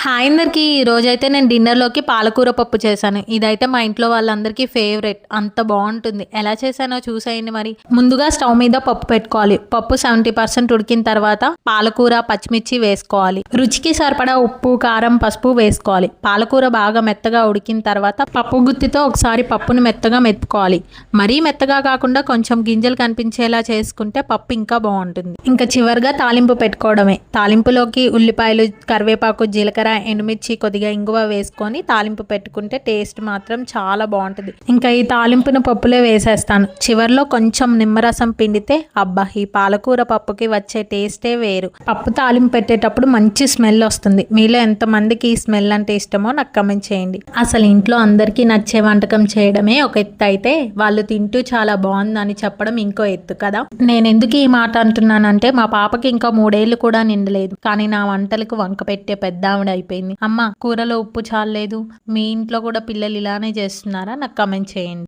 Hi అందరికి ఈ రోజైతే నేను డిన్నర్లోకి పాలకూర పప్పు చేశాను. ఇదైతే మా ఇంట్లో వాళ్ళందరికీ ఫేవరెట్. అంత బాగుంటుంది. ఎలా చేశానో చూసేయండి. మరి ముందుగా స్టవ్ మీద పప్పు పెట్టుకోవాలి. పప్పు 70% ఉడికిన తర్వాత పాలకూర, పచ్చిమిర్చి వేసుకోవాలి. రుచికి సరిపడా ఉప్పు, కారం, పసుపు వేసుకోవాలి. పాలకూర బాగా మెత్తగా ఉడికిన తర్వాత పప్పు గుత్తితో ఒకసారి పప్పును మెత్తగా మెత్తుకోవాలి. మరీ మెత్తగా కాకుండా కొంచెం గింజలు కనిపించేలా చేసుకుంటే పప్పు ఇంకా బాగుంటుంది. ఇంకా చివరిగా తాలింపు పెట్టుకోవడమే. తాలింపులోకి ఉల్లిపాయలు, కరివేపాకు, జీలకర్ర, ఎండుమిర్చి, కొద్దిగా ఇంగువ వేసుకొని తాలింపు పెట్టుకుంటే టేస్ట్ మాత్రం చాలా బాగుంటుంది. ఇంకా ఈ తాలింపును పప్పులో వేసేస్తాను. చివరిలో కొంచెం నిమ్మరసం పిండితే అబ్బా, ఈ పాలకూర పప్పుకి వచ్చే టేస్టే వేరు. పప్పు తాలింపు పెట్టేటప్పుడు మంచి స్మెల్ వస్తుంది. మీలో ఎంతమందికి ఈ స్మెల్ అంటే ఇష్టమో నాకు కమెంట్ చేయండి. అసలు ఇంట్లో అందరికీ నచ్చే వంటకం చేయడమే ఒక ఎత్తు అయితే వాళ్ళు తింటూ చాలా బాగుందని చెప్పడం ఇంకో ఎత్తు కదా. నేను ఎందుకు ఈ మాట అంటున్నానంటే మా పాపకి ఇంకా 3 ఏళ్ళు కూడా నిండలేదు, కానీ నా వంటలకు వంక పెట్టే పెద్ద ఆవిడ అయిపోయింది. అమ్మ, కూరలో ఉప్పు చాలలేదు. మీ ఇంట్లో కూడా పిల్లలు ఇలానే చేస్తున్నారా? నాకు కమెంట్ చేయండి.